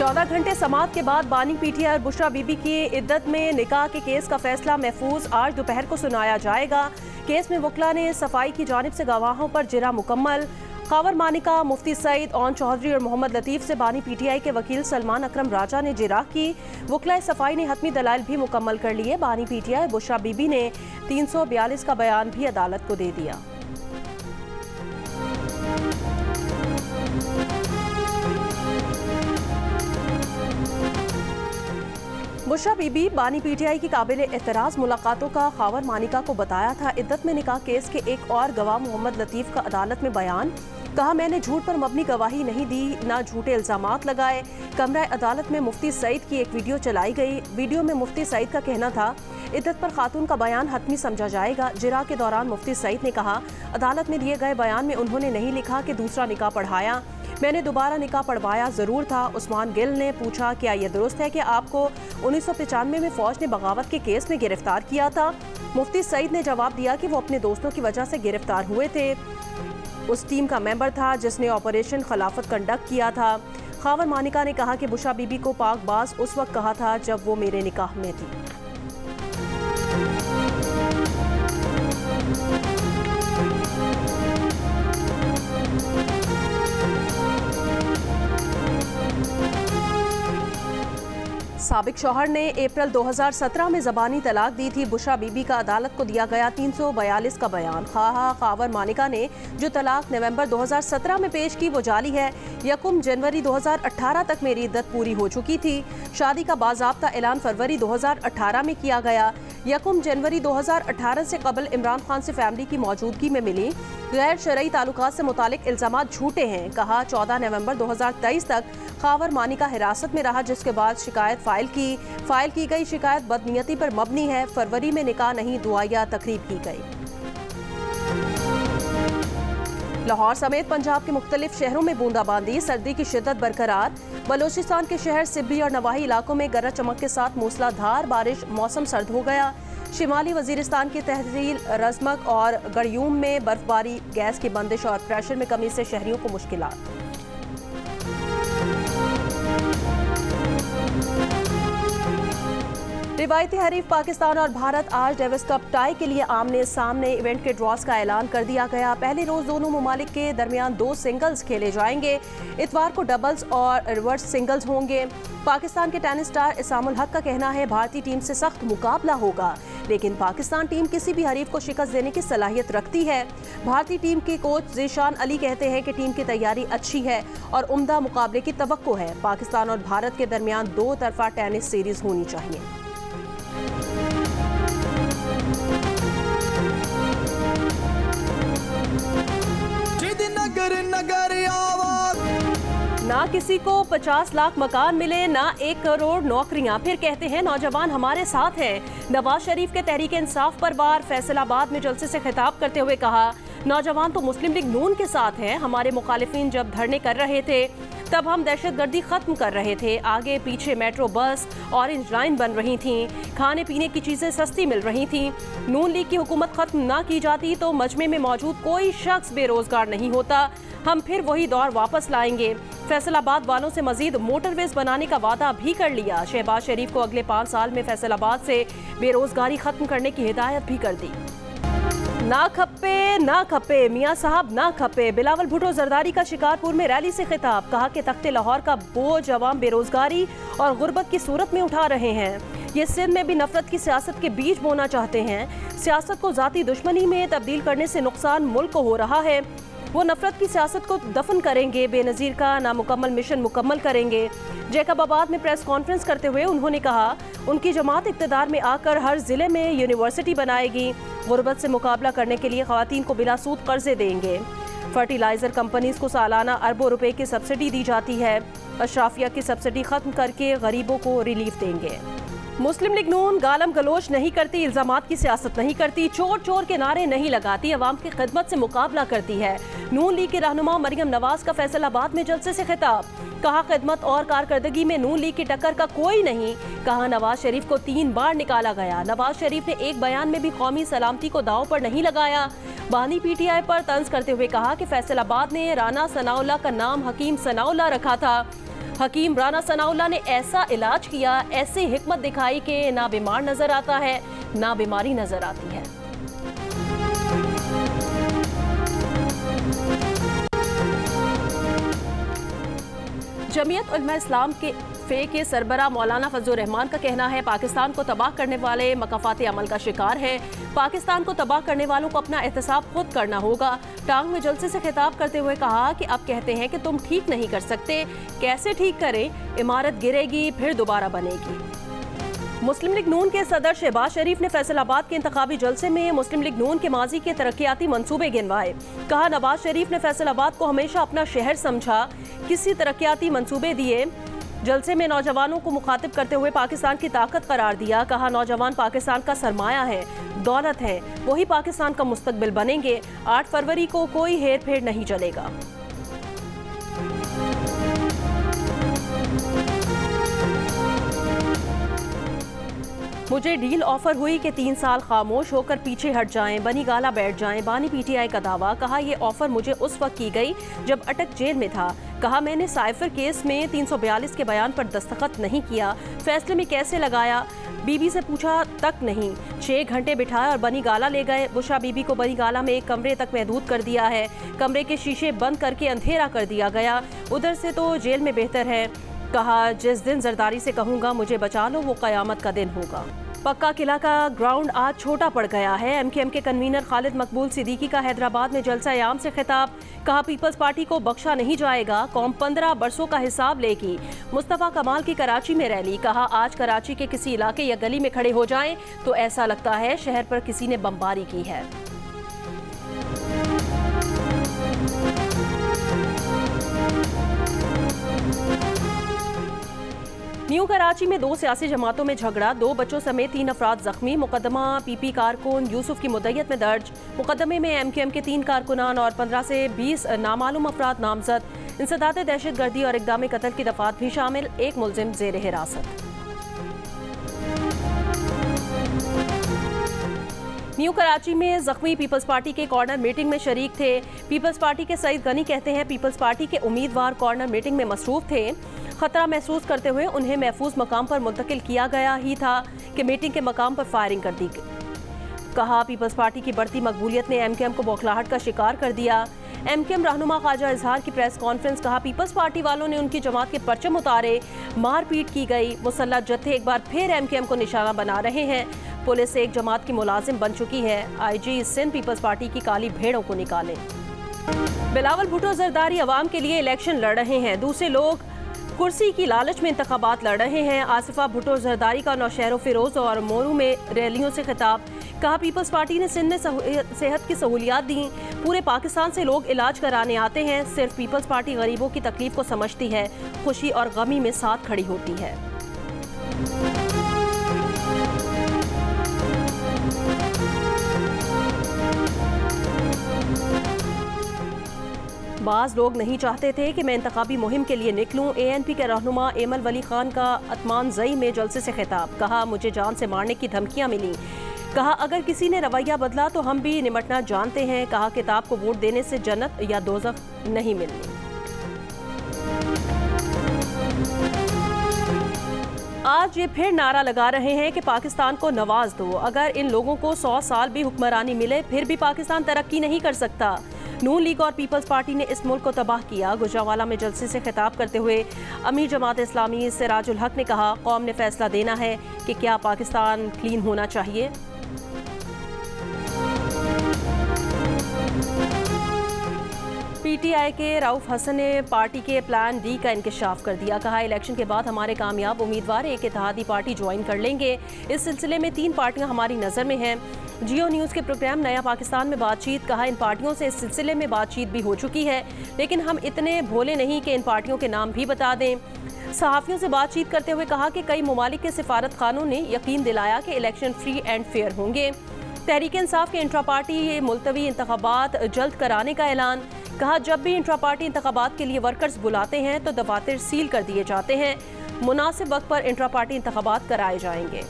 14 घंटे समाअत के बाद बानी पीटीआई और बुशरा बीबी की इद्दत में निकाह के केस का फैसला महफूज आज दोपहर को सुनाया जाएगा। केस में वकला ने सफाई की जानिब से गवाहों पर जिरा मुकम्मल। खावर मानिका, मुफ्ती सईद, ओन चौधरी और मोहम्मद लतीफ़ से बानी पीटीआई के वकील सलमान अकरम राजा ने जिरा की। वकला सफाई ने हतमी दलाइल भी मुकम्मल कर लिए। बानी पीटीआई बुशरा बीबी ने 342 का बयान भी अदालत को दे दिया। बुशरा बीबी बानी पीटीआई की काबिल एतराज़ मुलाकातों का खावर मानिका को बताया था। इद्दत में निकाह केस के एक और गवाह मोहम्मद लतीफ़ का अदालत में बयान। कहा, मैंने झूठ पर मबनी गवाही नहीं दी, ना झूठे इल्ज़ामात लगाए। कमरा अदालत में मुफ्ती सईद की एक वीडियो चलाई गई। वीडियो में मुफ्ती सईद का कहना था, इद्दत पर खातून का बयान हतमी समझा जाएगा। जिरा के दौरान मुफ्ती सईद ने कहा, अदालत में दिए गए बयान में उन्होंने नहीं लिखा कि दूसरा निकाह पढ़ाया, मैंने दोबारा निकाह पढ़वाया ज़रूर था। उस्मान गिल ने पूछा, क्या यह दुरुस्त है कि आपको 1995 में फ़ौज ने बगावत के केस में गिरफ्तार किया था? मुफ्ती सईद ने जवाब दिया कि वो अपने दोस्तों की वजह से गिरफ्तार हुए थे। उस टीम का मेंबर था जिसने ऑपरेशन खिलाफत कंडक्ट किया था। खावर मानिका ने कहा कि बुशरा बीबी को पाकबाज उस वक्त कहा था जब वो मेरे निकाह में थी। साबिक शौहर ने अप्रैल 2017 में ज़बानी तलाक दी थी। बुशरा बीबी का अदालत को दिया गया 342 का बयान। खावर मानिका ने जो तलाक नवंबर 2017 में पेश की वो जाली है। 1 जनवरी 2018 तक मेरी इद्दत पूरी हो चुकी थी। शादी का बाज़ाब्ता ऐलान फरवरी 2018 में किया गया। 1 जनवरी 2018 से कबल इमरान खान से फैमिली की मौजूदगी में मिली गैर शरई ताल्लुकात से मुतालिक इल्ज़ामात झूठे हैं। कहा, 14 नवंबर 2023 तक खावर मानिका हिरासत में रहा, जिसके बाद शिकायत फाइल की गई। शिकायत बदनीयती पर मबनी है। फरवरी में निकाह नहीं, दुआ या तकरीब की गई। लाहौर समेत पंजाब के मुख्तलिफ शहरों में बूंदाबांदी, सर्दी की शिद्दत बरकरार। बलोचिस्तान के शहर सिब्बी और नवाही इलाकों में गरज चमक के साथ मूसलाधार बारिश, मौसम सर्द हो गया। शिमाली वजीरिस्तान की तहसील रजमक और गड़यूम में बर्फबारी, गैस की बंदिश और प्रेशर में कमी से शहरियों को मुश्किलात। रिवायती हरीफ पाकिस्तान और भारत आज डेविस कप टाई के लिए आमने सामने। इवेंट के ड्रॉज का ऐलान कर दिया गया। पहले रोज दोनों ममालिक के दरमियान 2 सिंगल्स खेले जाएंगे। इतवार को डबल्स और रिवर्स सिंगल्स होंगे। पाकिस्तान के टेनिस स्टार इसामुल हक का कहना है, भारतीय टीम से सख्त मुकाबला होगा, लेकिन पाकिस्तान टीम किसी भी हरीफ को शिकस्त देने की सलाहियत रखती है। भारतीय टीम के कोच ज़ीशान अली कहते हैं कि टीम की तैयारी अच्छी है और उम्दा मुकाबले की तवक्को है। पाकिस्तान और भारत के दरमियान 2 तरफा टेनिस सीरीज होनी चाहिए। ना किसी को 50 लाख मकान मिले, ना 1 करोड़ नौकरियां, फिर कहते हैं नौजवान हमारे साथ हैं। नवाज शरीफ के तहरीक इंसाफ पर वार। फैसलाबाद में जलसे से खिताब करते हुए कहा, नौजवान तो मुस्लिम लीग नून के साथ हैं। हमारे मुखालिफिन जब धरने कर रहे थे तब हम दहशतगर्दी खत्म कर रहे थे। आगे पीछे मेट्रो बस, ऑरेंज लाइन बन रही थी, खाने पीने की चीजें सस्ती मिल रही थी। नून लीग की हुकूमत खत्म ना की जाती तो मजमे में मौजूद कोई शख्स बेरोजगार नहीं होता। हम फिर वही दौर वापस लाएंगे। फैसलाबाद वालों से मजीद मोटरवेज बनाने का वादा भी कर लिया। शहबाज शरीफ को अगले 5 साल में फैसलाबाद से बेरोजगारी खत्म करने की हिदायत भी कर दी। ना खप्पे मियाँ साहब ना खप्पे। बिलावल भुट्टो जरदारी का शिकारपुर में रैली से खिताब। कहा कि तख्ते लाहौर का बोझ अवाम बेरोजगारी और गुर्बत की सूरत में उठा रहे हैं। ये सिंध में भी नफरत की सियासत के बीज बोना चाहते हैं। सियासत को जाती दुश्मनी में तब्दील करने से नुकसान मुल्क को हो रहा है। वो नफरत की सियासत को दफन करेंगे। बेनज़ीर का नामुकम्मल मिशन मुकम्मल करेंगे। जैकबाबाद में प्रेस कॉन्फ्रेंस करते हुए उन्होंने कहा, उनकी जमात इक़्तिदार में आकर हर जिले में यूनिवर्सिटी बनाएगी। गुर्बत से मुकाबला करने के लिए ख़वातीन को बिला सूद कर्जे देंगे। फर्टिलाइज़र कंपनीज को सालाना अरबों रुपए की सब्सिडी दी जाती है। अशराफिया की सब्सिडी खत्म करके गरीबों को रिलीफ देंगे। मुस्लिम लीग नून गालम गलोच नहीं करती, इल्जामात की सियासत नहीं करती, चोर चोर के नारे नहीं लगाती, अवाम की खिदमत से मुकाबला करती है। नून लीग के रहनुमा मरियम नवाज का फैसलाबाद में जलसे से खिताब। कहा, खिदमत और कारकर्दगी में नून लीग की टक्कर का कोई नहीं। कहा, नवाज शरीफ को 3 बार निकाला गया। नवाज शरीफ ने एक बयान में भी कौमी सलामती को दाव पर नहीं लगाया। बानी पीटीआई पर तंज करते हुए कहा कि फैसलाबाद ने राना सनाउल्लाह का नाम हकीम सनाउल्लाह रखा था। हकीम राना सनाउल्लाह ने ऐसा इलाज किया, ऐसी हिकमत दिखाई कि ना बीमार नजर आता है ना बीमारी नजर आती है। जमीयत उलमा इस्लाम के सरबरा मौलाना फजलुर रहमान का कहना है, पाकिस्तान को तबाह करने वाले मकाफाती अमल का शिकार है। पाकिस्तान को तबाह करने वालों को अपना एहतसाब खुद करना होगा। टांग में जलसे से खिताब करते हुए कहा कि अब कहते हैं कि तुम ठीक नहीं कर सकते, कैसे ठीक करें? इमारत गिरेगी फिर दोबारा बनेगी। मुस्लिम लीग नून के सदर शहबाज शरीफ ने फैसलाबाद के इंतखाबी जलसे में मुस्लिम लीग नून के माजी के तरक्याती मंसूबे गिनवाए। कहा, नवाज शरीफ ने फैसलाबाद को हमेशा अपना शहर समझा, किसी तरक्याती मंसूबे दिए। जलसे में नौजवानों को मुखातिब करते हुए पाकिस्तान की ताकत करार दिया। कहा, नौजवान पाकिस्तान का सरमाया है, दौलत है, वही पाकिस्तान का मुस्तकबिल बनेंगे। 8 फरवरी को कोई हेर फेर नहीं चलेगा। मुझे डील ऑफर हुई कि 3 साल खामोश होकर पीछे हट जाएं, बनी गाला बैठ जाएं, बानी पीटीआई का दावा। कहा, यह ऑफर मुझे उस वक्त की गई जब अटक जेल में था। कहा, मैंने साइफर केस में 342 के बयान पर दस्तखत नहीं किया, फैसले में कैसे लगाया बीबी से पूछा तक नहीं। 6 घंटे बिठाए और बनी गाला ले गए। बुशरा बीबी को बनी गाला में एक कमरे तक महदूद कर दिया है। कमरे के शीशे बंद करके अंधेरा कर दिया गया। उधर से तो जेल में बेहतर है। कहा, जिस दिन जरदारी से कहूँगा मुझे बचा लो, वो क़यामत का दिन होगा। पक्का किला का ग्राउंड आज छोटा पड़ गया है। एमकेएम के कन्वीनर खालिद मकबूल सिद्दीकी का हैदराबाद में जलसा-ए-आम से खिताब। कहा, पीपल्स पार्टी को बख्शा नहीं जाएगा, कौम 15 बरसों का हिसाब लेगी। मुस्तफ़ा कमाल की कराची में रैली। कहा, आज कराची के किसी इलाके या गली में खड़े हो जाएं तो ऐसा लगता है शहर पर किसी ने बमबारी की है। न्यू कराची में 2 सियासी जमातों में झगड़ा, 2 बच्चों समेत 3 अफराद जख्मी। मुकदमा पीपी कारकुन यूसुफ की मुद्दयत में दर्ज। मुकदमे में एमकेएम के 3 कारकुनान और 15 से 20 नामालूम अफराद नामजद। इंसदाद दहशतगर्दी और इक़दाम कत्ल की दफात भी शामिल। एक मुलजिम ज़ेर हिरासत। न्यू कराची में जख्मी पीपल्स पार्टी के कॉर्नर मीटिंग में शरीक थे। पीपल्स पार्टी के सईद गनी कहते हैं, पीपल्स पार्टी के उम्मीदवार कॉर्नर मीटिंग में मसरूफ थे। खतरा महसूस करते हुए उन्हें महफूज मकाम पर मुंतकिल किया गया ही था कि मीटिंग के मकाम पर फायरिंग कर दी। कहा, पीपल्स पार्टी की बढ़ती मकबूलियत ने एमकेएम को बौखलाहट का शिकार कर दिया। एमकेएम रहनुमा ख्वाजा इजहार की प्रेस कॉन्फ्रेंस। कहा, पीपल्स पार्टी वालों ने उनकी जमात के परचम उतारे, मारपीट की गई। मुसल्लह जत्थे एक बार फिर एमकेएम को निशाना बना रहे हैं। पुलिस एक जमात की मुलाजिम बन चुकी है। आईजी सिंध पीपल्स पार्टी की काली भेड़ों को निकालें। बिलावल भुट्टो जरदारी अवाम के लिए इलेक्शन लड़ रहे हैं, दूसरे लोग कुर्सी की लालच में इंतखाबात लड़ रहे हैं। आसिफा भुट्टो जरदारी का नौशहरो फिरोज और मोरू में रैलियों से खिताब। कहा, पीपल्स पार्टी ने सिंध में सेहत की सहूलियात दी, पूरे पाकिस्तान से लोग इलाज कराने आते हैं। सिर्फ पीपल्स पार्टी गरीबों की तकलीफ को समझती है, खुशी और गमी में साथ खड़ी होती है। बाज़ लोग नहीं चाहते थे कि मैं इंतखाबी मुहिम के लिए निकलूं। एएनपी के रहनुमा एमल वली खान का अतमान जई में जलसे से खिताब। कहा, मुझे जान से मारने की धमकियां मिली। कहा, अगर किसी ने रवैया बदला तो हम भी निमटना जानते हैं। कहा, किताब को वोट देने से जन्नत या दोज़ख नहीं मिलनी। आज ये फिर नारा लगा रहे हैं कि पाकिस्तान को नवाज दो। अगर इन लोगों को 100 साल भी हुक्मरानी मिले फिर भी पाकिस्तान तरक्की नहीं कर सकता। नून लीग और पीपल्स पार्टी ने इस मुल्क को तबाह किया। गुजरांवाला में जलसे से खिताब करते हुए अमीर जमात इस्लामी सिराजुल हक ने कहा, कौम ने फैसला देना है कि क्या पाकिस्तान क्लीन होना चाहिए। पीटीआई के रऊफ हसन ने पार्टी के प्लान डी का इंकशाफ कर दिया। कहा, इलेक्शन के बाद हमारे कामयाब उम्मीदवार एक इत्तेहादी पार्टी ज्वाइन कर लेंगे। इस सिलसिले में 3 पार्टियां हमारी नज़र में हैं। जियो न्यूज़ के प्रोग्राम नया पाकिस्तान में बातचीत। कहा, इन पार्टियों से इस सिलसिले में बातचीत भी हो चुकी है, लेकिन हम इतने भोले नहीं कि इन पार्टियों के नाम भी बता दें। सहाफ़ियों से बातचीत करते हुए कहा कि कई ममालिक के सिफारत खानों ने यकीन दिलाया कि इलेक्शन फ्री एंड फेयर होंगे। तहरीक इंसाफ के इंट्रा पार्टी मुलतवी इंतखाबात जल्द कराने का ऐलान। कहा, जब भी इंट्रा पार्टी इंतखाबात के लिए वर्कर्स बुलाते हैं तो दफातर सील कर दिए जाते हैं। मुनासिब वक्त पर इंट्रा पार्टी इंतखाबात कराए जाएंगे।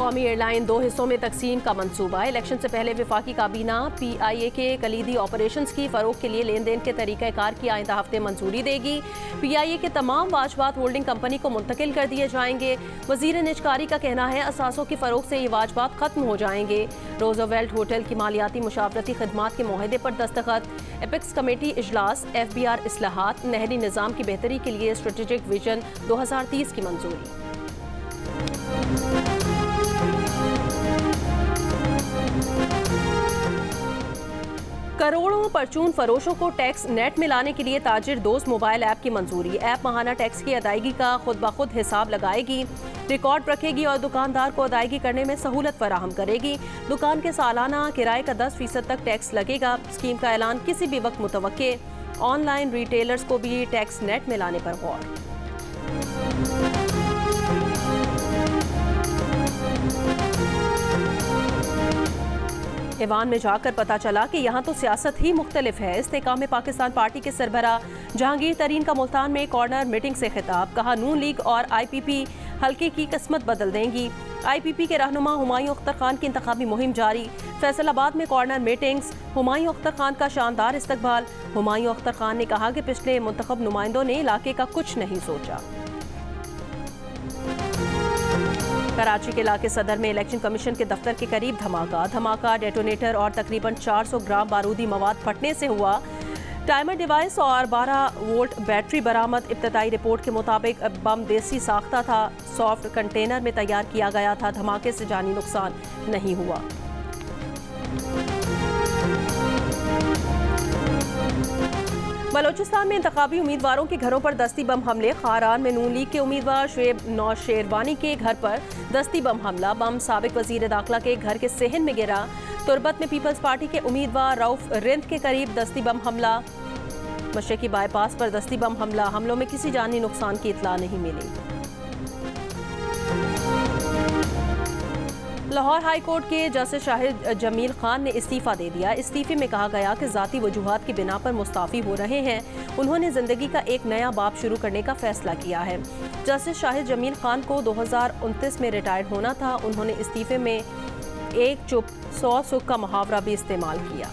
कौमी एयरलाइन 2 हिस्सों में तकसीम का मंसूबा। इलेक्शन से पहले वफाकी काबीना PIA के कलीदी ऑपरेशंस की फरोग के लिए लेन देन के तरीक़ाकार की आइंदा हफ्ते मंजूरी देगी। PIA के तमाम वाजबात होल्डिंग कंपनी को मुंतकिल कर दिए जाएंगे। वजीर निजकारी का कहना है असासों की फरोग से ये वाजबात खत्म हो जाएंगे। रोजवेल्ट होटल की मालियाती मुशावरती खदमात के मुआहदे पर दस्तखत। एपिक्स कमेटी इजलास, FBR इस्लाहात, नहरी निज़ाम की बेहतरी के लिए स्ट्रेटेजिक विजन 2030 की मंजूरी। करोड़ों परचून फरोशों को टैक्स नेट में लाने के लिए ताजिर दोस्त मोबाइल ऐप की मंजूरी। ऐप माहाना टैक्स की अदायगी का खुद ब खुद हिसाब लगाएगी, रिकॉर्ड रखेगी और दुकानदार को अदायगी करने में सहूलत फराहम करेगी। दुकान के सालाना किराए का 10% तक टैक्स लगेगा। स्कीम का ऐलान किसी भी वक्त मुतवक्के। ऑनलाइन रिटेलर्स को भी टैक्स नेट में लाने पर गौर। ईवान में जाकर पता चला कि यहाँ तो सियासत ही मुख्तलिफ है। इस्तेकाम में पाकिस्तान पार्टी के सरबरा जहांगीर तरीन का मुल्तान में कॉर्नर मीटिंग से खिताब। कहा नून लीग और IPP हल्के की किस्मत बदल देंगी। IPP के रहनुमा हुमायूं अख्तर खान की इंतखाबी मुहिम जारी। फैसलाबाद में कॉर्नर मीटिंग्स, हुमायूं अख्तर खान का शानदार इस्तकबाल। हुमायूं अख्तर खान ने कहा कि पिछले मुंतखब नुमाइंदों ने इलाके का कुछ नहीं सोचा। कराची के इलाके सदर में इलेक्शन कमीशन के दफ्तर के करीब धमाका डेटोनेटर और तकरीबन 400 ग्राम बारूदी मवाद फटने से हुआ। टाइमर डिवाइस और 12 वोल्ट बैटरी बरामद। इब्तदाई रिपोर्ट के मुताबिक बम देसी साख्ता था, सॉफ्ट कंटेनर में तैयार किया गया था। धमाके से जानी नुकसान नहीं हुआ। बलोचिस्तान में इंतखाबी उम्मीदवारों के घरों पर दस्ती बम हमले। खारान में नून लीग के उम्मीदवार शुएब नौशेरवानी के घर पर दस्ती बम हमला। बम साबिक वजीर दाखिला के घर के सेहन में गिरा। तुरबत में पीपल्स पार्टी के उम्मीदवार रऊफ रिंद के करीब दस्ती बम हमला। मशरकी बाईपास पर दस्ती बम हमला। हमलों में किसी जानी नुकसान की इतला नहीं मिली। लाहौर हाई कोर्ट के जस्टिस शाहिद जमील खान ने इस्तीफा दे दिया। इस्तीफे में कहा गया कि ज़ाती वजूहात की बिना पर मुस्ताफ़ी हो रहे हैं। उन्होंने ज़िंदगी का एक नया बाब शुरू करने का फैसला किया है। जस्टिस शाहिद जमील खान को 2029 में रिटायर्ड होना था। उन्होंने इस्तीफे में एक चुप 100 सुख का मुहावरा भी इस्तेमाल किया।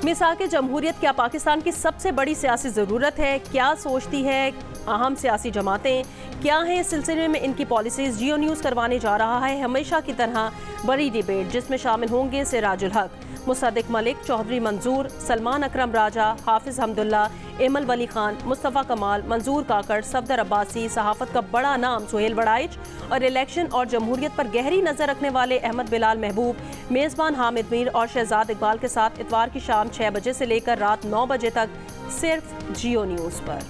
मिसाक जमहूरियत क्या पाकिस्तान की सबसे बड़ी सियासी ज़रूरत है? क्या सोचती है अहम सियासी जमातें? क्या है इस सिलसिले में इनकी पॉलिसीज़? जियो न्यूज़ करवाने जा रहा है हमेशा की तरह बड़ी डिबेट, जिसमें शामिल होंगे सिराजुल हक, मुसद्दिक मलिक, चौधरी मंजूर, सलमान अकरम राजा, हाफिज़ हमदुल्ला, एमल वली खान, मुस्तफ़ा कमाल, मंजूर काकड़, सफदर अब्बासी, सहाफ़त का बड़ा नाम सुहेल बड़ाइच और इलेक्शन और जमहूरियत पर गहरी नज़र रखने वाले अहमद बिलाल महबूब, मेज़बान हामिद मीर और शहजाद इकबाल के साथ इतवार की शाम 6 बजे से लेकर रात 9 बजे तक सिर्फ जियो न्यूज़ पर।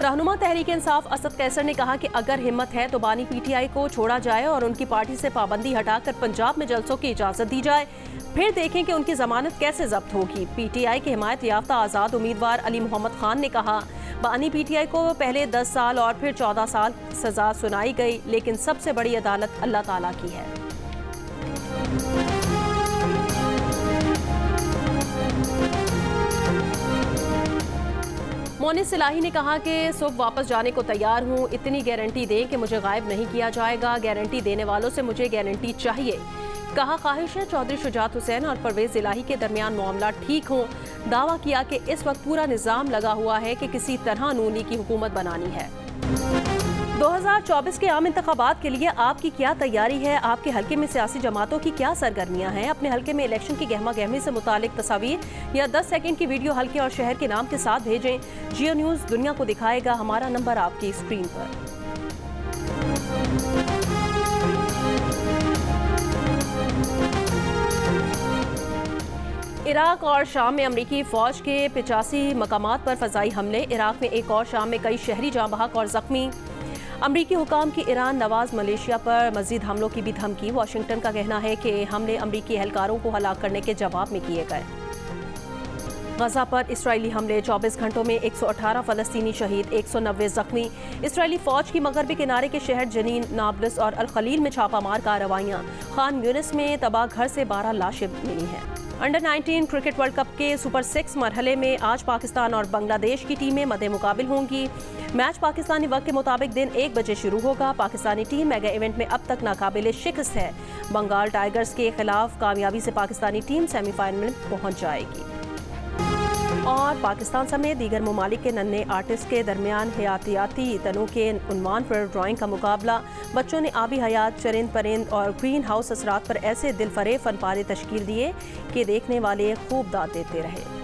रहनुमा तहरीक इंसाफ असद कैसर ने कहा कि अगर हिम्मत है तो बानी PTI को छोड़ा जाए और उनकी पार्टी से पाबंदी हटाकर पंजाब में जलसों की इजाज़त दी जाए, फिर देखें कि उनकी जमानत कैसे जब्त होगी। PTI के हिमायत याफ्ता आज़ाद उम्मीदवार अली मोहम्मद खान ने कहा बानी PTI को पहले 10 साल और फिर 14 साल सजा सुनाई गई, लेकिन सबसे बड़ी अदालत अल्लाह ताला की है। मोनिस सिलाही ने कहा कि सुबह वापस जाने को तैयार हूँ, इतनी गारंटी दें कि मुझे गायब नहीं किया जाएगा। गारंटी देने वालों से मुझे गारंटी चाहिए। कहा ख्वाहिश है चौधरी शुजात हुसैन और परवेज इलाही के दरमियान मामला ठीक हों। दावा किया कि इस वक्त पूरा निज़ाम लगा हुआ है कि किसी तरह नून लीग की हुकूमत बनानी है। 2024 के आम इंतखाबात के लिए आपकी क्या तैयारी है? आपके हल्के में सियासी जमातों की क्या सरगर्मियां हैं? अपने हल्के में इलेक्शन की गहमा गहमी से मुतालिक तस्वीर या 10 सेकंड की वीडियो हल्के और शहर के नाम के साथ भेजें। जियो न्यूज़ दुनिया को दिखाएगा। हमारा नंबर आपकी स्क्रीन पर। इराक और शाम में अमरीकी फौज के 85 मकामात पर फजाई हमले। इराक में एक और शाम में कई शहरी जाँ बहक और जख्मी। अमरीकी हुकाम की ईरान नवाज मलेशिया पर मजीद हमलों की भी धमकी। वाशिंगटन का कहना है कि हमले अमरीकी एहलकारों को हलाक करने के जवाब में किए गए। गजा पर इसराइली हमले। 24 घंटों में 118 फलस्तीनी शहीद, 190 जख्मी। इसराइली फौज की मगरबी किनारे के शहर जनीन, नाब्लस और अल खलील में छापामार कार्रवाइयाँ। खान यूनिस में तबाह घर से 12 लाशें मिली हैं। अंडर 19 क्रिकेट वर्ल्ड कप के सुपर 6 मरहले में आज पाकिस्तान और बांग्लादेश की टीमें मद्दे मुकाबिल होंगी। मैच पाकिस्तानी वक्त के मुताबिक दिन 1 बजे शुरू होगा। पाकिस्तानी टीम मेगा इवेंट में अब तक नाकाबिले शिकस्त है। बंगाल टाइगर्स के खिलाफ कामयाबी से पाकिस्तानी टीम सेमीफाइनल में पहुंच जाएगी। और पाकिस्तान समेत दीगर ममालिक के नन्हे आर्टिस्ट के दरमियान हयातियाती तनों के उन्वान पर ड्राइंग का मुकाबला। बच्चों ने आबी हयात, चरिंद परिंद और ग्रीन हाउस असरात पर ऐसे दिलफरेब फनपारे तश्कील दिए कि देखने वाले खूब दाद देते रहे।